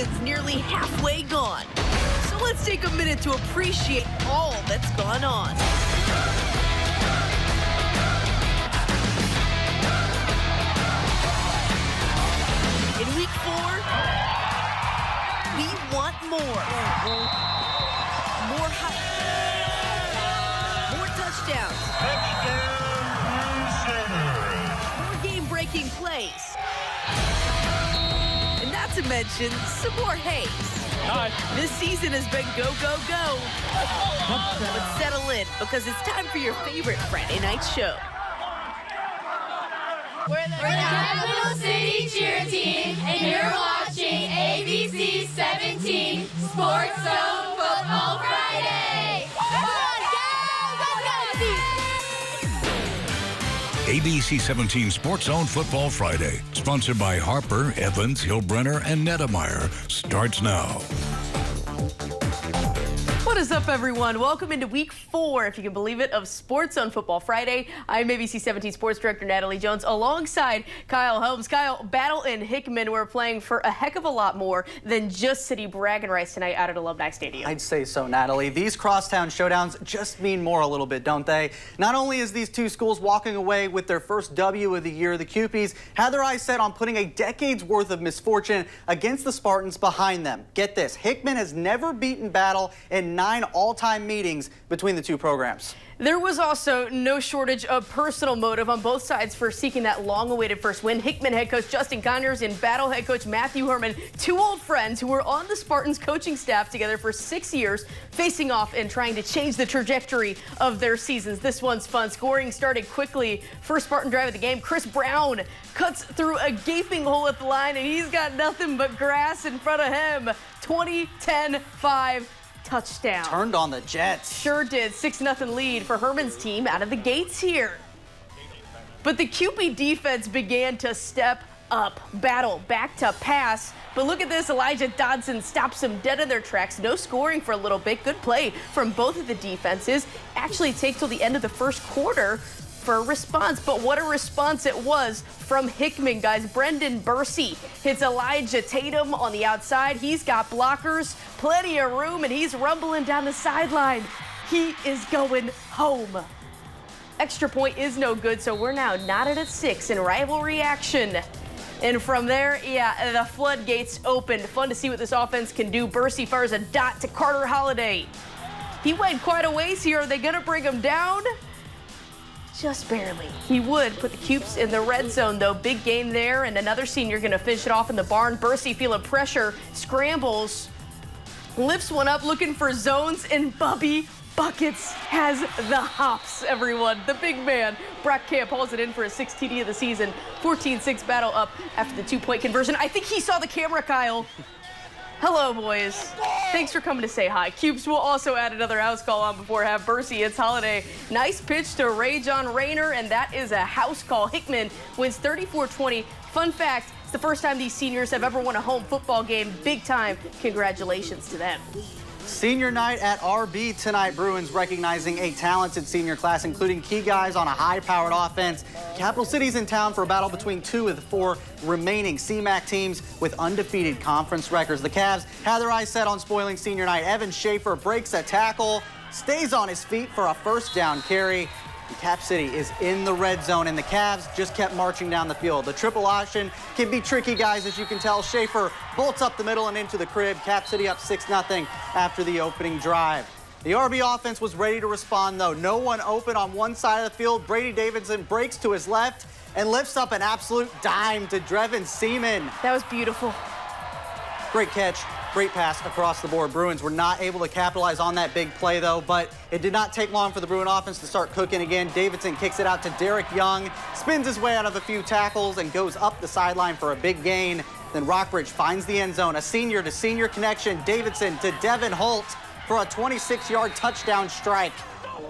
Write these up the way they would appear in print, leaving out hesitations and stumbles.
season's nearly halfway gone. So let's take a minute to appreciate all that's gone on. In week 4, we want more. More hype. More touchdowns. More game-breaking plays. And not to mention some more haze. This season has been go, go, go. But settle in, because it's time for your favorite Friday night show. We're the Capital City Cheer Team, and you're watching ABC 17 SportsZone Football Friday. Come on, guys! Let's go! ABC 17 SportsZone Football Friday, sponsored by Harper, Evans, Hillbrenner, and Nettemeyer, starts now. What is up, everyone? Welcome into week 4, if you can believe it, of SportsZone Football Friday. I'm ABC 17 Sports Director Natalie Jones, alongside Kyle Holmes. Kyle, Battle and Hickman were playing for a heck of a lot more than just city bragging rights tonight out at Alumni Stadium. I'd say so, Natalie. These crosstown showdowns just mean more a little bit, don't they? Not only is these two schools walking away with their first W of the year, the Cupies had their eyes set on putting a decade's worth of misfortune against the Spartans behind them. Get this, Hickman has never beaten Battle in 9 all-time meetings between the two programs. There was also no shortage of personal motive on both sides for seeking that long-awaited first win. Hickman head coach Justin Conyers and Battle head coach Matthew Herman, two old friends who were on the Spartans coaching staff together for 6 years, facing off and trying to change the trajectory of their seasons. This one's fun. Scoring started quickly. First Spartan drive of the game, Chris Brown cuts through a gaping hole at the line, and he's got nothing but grass in front of him. 20-10-5. Touchdown. Turned on the Jets. Sure did. 6-0 lead for Herman's team out of the gates here. But the Cupid defense began to step up. Battle back to pass. But look at this. Elijah Dodson stops them dead in their tracks. No scoring for a little bit. Good play from both of the defenses. Actually takes till the end of the first quarter for a response, but what a response it was from Hickman, guys. Brendan Bursey hits Elijah Tatum on the outside. He's got blockers, plenty of room, and he's rumbling down the sideline. He is going home. Extra point is no good, so we're now knotted at 6 in rivalry action. And from there, yeah, the floodgates opened. Fun to see what this offense can do. Bursey fires a dot to Carter Holiday. He went quite a ways here. Are they going to bring him down? Just barely. He would put the Cupes in the red zone, though. Big game there, and another senior going to finish it off in the barn. Bursey feeling pressure, scrambles, lifts one up, looking for zones, and Bubby Buckets has the hops, everyone. The big man. Brock Camp hauls it in for his 6th TD of the season. 14-6 Battle up after the 2-point conversion. I think he saw the camera, Kyle. Hello, boys. Thanks for coming to say hi. Cupes will also add another house call on before half. Bursey hits Holiday. Nice pitch to Ray John Rayner, and that is a house call. Hickman wins 34-20. Fun fact, it's the first time these seniors have ever won a home football game. Big time. Congratulations to them. Senior night at RB tonight. Bruins recognizing a talented senior class, including key guys on a high-powered offense. Capital City's in town for a battle between 2 of the 4 remaining CMAC teams with undefeated conference records. The Cavs had their eyes set on spoiling senior night. Evan Schaefer breaks a tackle, stays on his feet for a first down carry. Cap City is in the red zone, and the Cavs just kept marching down the field. The triple option can be tricky, guys, as you can tell. Schaefer bolts up the middle and into the crib. Cap City up 6-0 after the opening drive. The RB offense was ready to respond, though. No one open on one side of the field. Brady Davidson breaks to his left and lifts up an absolute dime to Drevin Seaman. That was beautiful. Great catch. Great pass across the board. Bruins were not able to capitalize on that big play, though, but it did not take long for the Bruin offense to start cooking again. Davidson kicks it out to Derek Young, spins his way out of a few tackles, and goes up the sideline for a big gain. Then Rockbridge finds the end zone. A senior-to-senior connection. Davidson to Devin Holt for a 26-yard touchdown strike.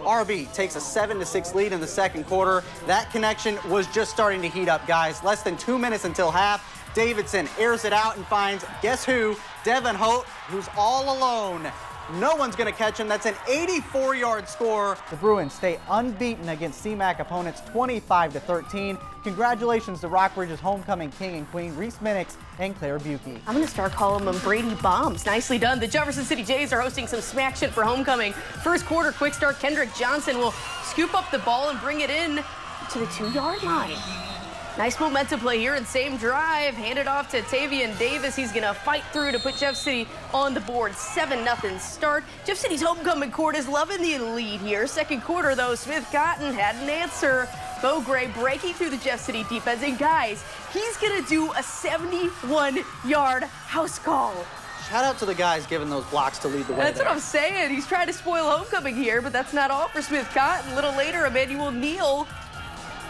RB takes a 7-6 lead in the second quarter. That connection was just starting to heat up, guys. Less than 2 minutes until half. Davidson airs it out and finds, guess who? Devin Holt, who's all alone No one's going to catch him. That's an 84-yard score. The Bruins stay unbeaten against CMAC opponents 25-13. Congratulations to Rockbridge's homecoming king and queen, Reese Minix and Claire Buki. I'm going to start calling them Brady Bombs. Nicely done. The Jefferson City Jays are hosting some smack shit for homecoming. First quarter, quick start. Kendrick Johnson will scoop up the ball and bring it in to the 2-yard line. Nice momentum play here and same drive. Handed off to Tavian Davis. He's going to fight through to put Jeff City on the board. 7-0 start. Jeff City's homecoming court is loving the lead here. Second quarter, though, Smith Cotton had an answer. Bo Gray breaking through the Jeff City defense. And, guys, he's going to do a 71-yard house call. Shout out to the guys giving those blocks to lead the way. That's what I'm saying. He's trying to spoil homecoming here, but that's not all for Smith Cotton. A little later, Emmanuel Neal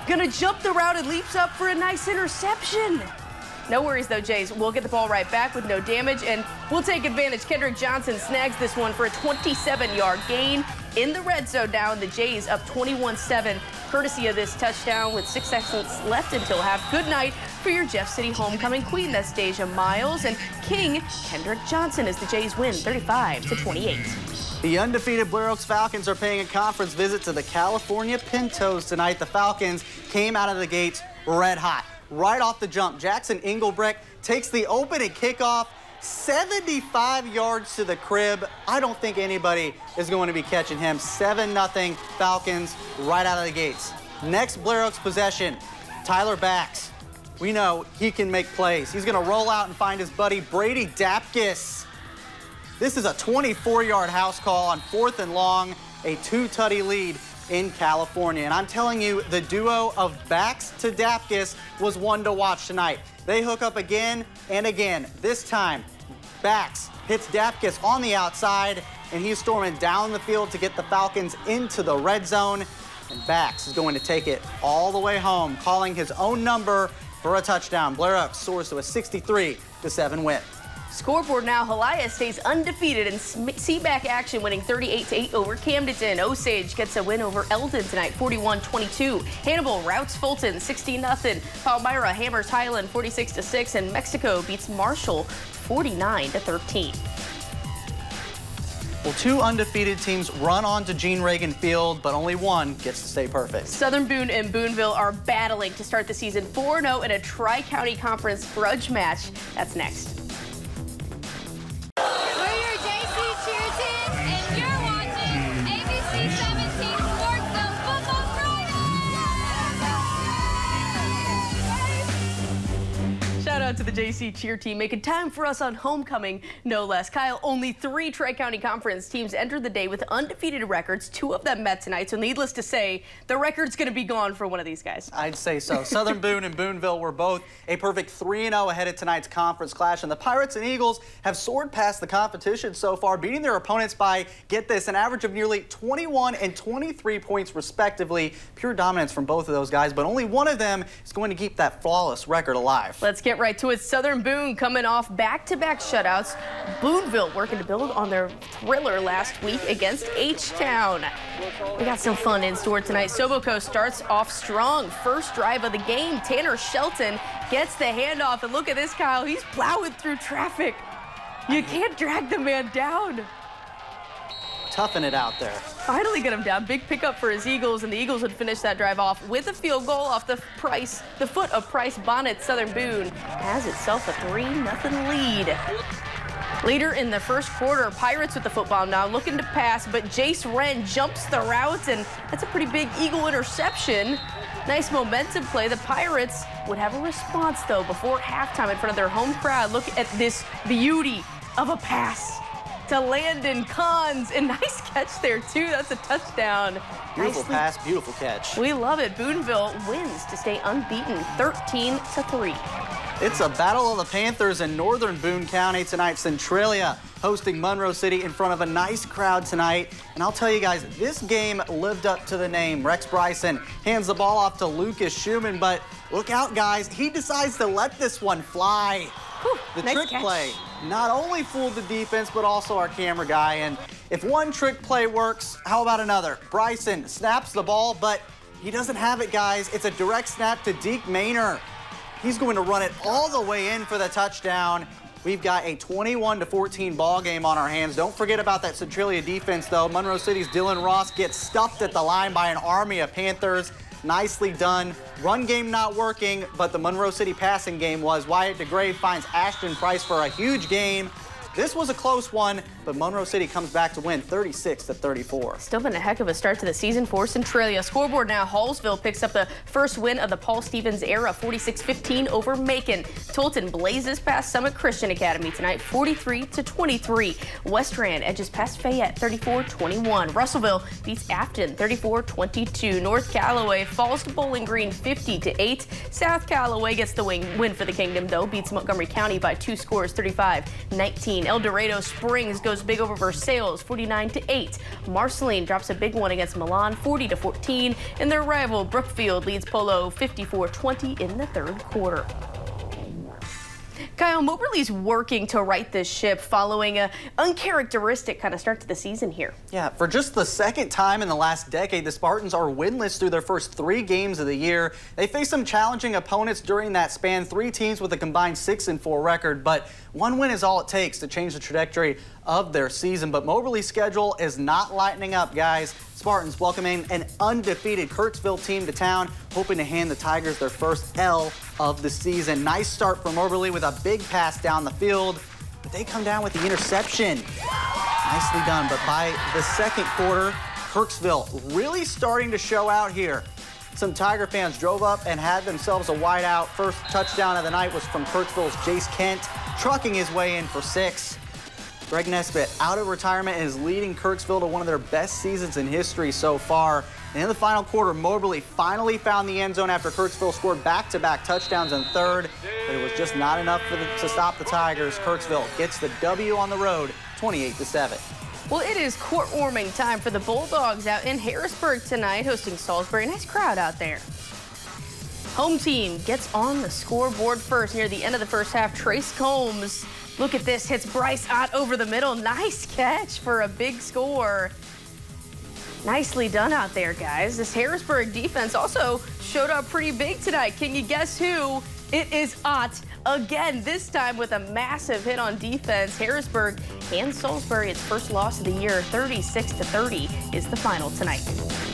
gonna jump the route and leaps up for a nice interception. No worries though, Jays. We'll get the ball right back with no damage, and we'll take advantage. Kendrick Johnson snags this one for a 27-yard gain in the red zone now, and the Jays up 21-7, courtesy of this touchdown with 6 seconds left until half. Good night for your Jeff City homecoming queen. That's Deja Miles, and king Kendrick Johnson as the Jays win 35-28. The undefeated Blair Oaks Falcons are paying a conference visit to the California Pintos tonight. The Falcons came out of the gates red hot. Right off the jump, Jackson Engelbrecht takes the opening kickoff, 75 yards to the crib. I don't think anybody is going to be catching him. 7-0 Falcons right out of the gates. Next Blair Oaks possession, Tyler Bax. We know he can make plays. He's going to roll out and find his buddy Brady Dapkus. This is a 24-yard house call on 4th and long, a 2-tutty lead in California. And I'm telling you, the duo of Bax to Dapkus was one to watch tonight. They hook up again and again. This time, Bax hits Dapkus on the outside, and he's storming down the field to get the Falcons into the red zone. And Bax is going to take it all the way home, calling his own number for a touchdown. Blair Oaks soars to a 63-7 win. Scoreboard now, Halaya stays undefeated in CMAC action, winning 38-8 over Camden. Osage gets a win over Eldon tonight, 41-22. Hannibal routs Fulton, 16-0. Palmyra hammers Highland, 46-6. And Mexico beats Marshall, 49-13. Well, 2 undefeated teams run on to Gene Reagan Field, but only one gets to stay perfect. Southern Boone and Boonville are battling to start the season 4-0 in a Tri-County Conference grudge match. That's next. Shout out to the JC cheer team, making time for us on homecoming, no less. Kyle, only 3 Tri-County Conference teams entered the day with undefeated records. 2 of them met tonight, so needless to say, the record's going to be gone for one of these guys. I'd say so. Southern Boone and Boonville were both a perfect 3-0 ahead of tonight's conference clash, and the Pirates and Eagles have soared past the competition so far, beating their opponents by, get this, an average of nearly 21 and 23 points respectively. Pure dominance from both of those guys, but only one of them is going to keep that flawless record alive. Let's get right to it. Southern Boone coming off back-to-back shutouts. Boonville working to build on their thriller last week against H-Town. We got some fun in store tonight. Soboco starts off strong. First drive of the game, Tanner Shelton gets the handoff. And look at this, Kyle. He's plowing through traffic. You can't drag the man down. Toughing it out there. Finally get him down. Big pickup for his Eagles, and the Eagles would finish that drive off with a field goal off the foot of Price Bonnet. Southern Boone has itself a 3-0 lead. Later in the first quarter, Pirates with the football now, looking to pass, but Jace Wren jumps the route, and that's a pretty big Eagle interception. Nice momentum play. The Pirates would have a response, though, before halftime in front of their home crowd. Look at this beauty of a pass to Landon Kahns, and nice catch there too. That's a touchdown. Beautiful pass, beautiful catch. We love it. Boonville wins to stay unbeaten, 13-3. It's a battle of the Panthers in northern Boone County tonight. Centralia hosting Monroe City in front of a nice crowd tonight. And I'll tell you guys, this game lived up to the name. Rex Bryson hands the ball off to Lucas Schumann, but look out, guys. He decides to let this one fly. Whew, the nice trick catch. play not only fooled the defense, but also our camera guy. And if one trick play works, how about another? Bryson snaps the ball, but he doesn't have it, guys. It's a direct snap to Deke Maynor. He's going to run it all the way in for the touchdown. We've got a 21-14 ball game on our hands. Don't forget about that Centralia defense, though. Monroe City's Dylan Ross gets stuffed at the line by an army of Panthers. Nicely done. Run game not working, but the Monroe City passing game was. Wyatt DeGrave finds Ashton Price for a huge game. This was a close one, but Monroe City comes back to win 36-34. Still been a heck of a start to the season for Centralia. Scoreboard now, Hallsville picks up the first win of the Paul Stevens era, 46-15 over Macon. Tolton blazes past Summit Christian Academy tonight, 43-23. West Rand edges past Fayette, 34-21. Russellville beats Afton, 34-22. North Callaway falls to Bowling Green, 50-8. South Callaway gets the win for the Kingdom, though, beats Montgomery County by 2 scores, 35-19. El Dorado Springs goes big over Versailles, 49-8. Marceline drops a big one against Milan, 40-14. And their rival Brookfield leads Polo 54-20 in the third quarter. Kyle, Moberly's working to right this ship following an uncharacteristic kind of start to the season here. Yeah, for just the second time in the last decade, the Spartans are winless through their first 3 games of the year. They face some challenging opponents during that span, 3 teams with a combined 6-4 record, but 1 win is all it takes to change the trajectory of their season. But Moberly's schedule is not lightening up, guys. Spartans welcoming an undefeated Kirksville team to town, hoping to hand the Tigers their first L of the season. Nice start for Moberly with a big pass down the field, but they come down with the interception. Nicely done, but by the second quarter, Kirksville really starting to show out here. Some Tiger fans drove up and had themselves a wide out. First touchdown of the night was from Kirksville's Jace Kent, trucking his way in for 6. Greg Nesbitt out of retirement and is leading Kirksville to one of their best seasons in history so far. And in the final quarter, Moberly finally found the end zone after Kirksville scored back-to-back touchdowns in third, but it was just not enough to stop the Tigers. Kirksville gets the W on the road, 28-7. Well, it is court-warming time for the Bulldogs out in Harrisburg tonight, hosting Salisbury. Nice crowd out there. Home team gets on the scoreboard first near the end of the first half. Trace Combs, look at this, hits Bryce Ott over the middle. Nice catch for a big score. Nicely done out there, guys. This Harrisburg defense also showed up pretty big tonight. Can you guess who? It is Ott again, this time with a massive hit on defense. Harrisburg and Salisbury, its first loss of the year, 36-30 is the final tonight.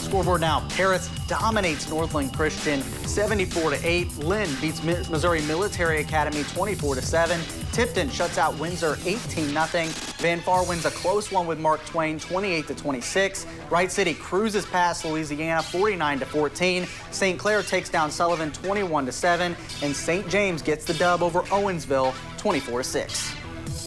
Scoreboard now, Paris dominates Northland Christian 74-8. Lynn beats Missouri Military Academy 24-7. Tipton shuts out Windsor 18-0. Van Far wins a close one with Mark Twain 28-26. Wright City cruises past Louisiana 49-14. St. Clair takes down Sullivan 21-7. And St. James gets the dub over Owensville 24-6.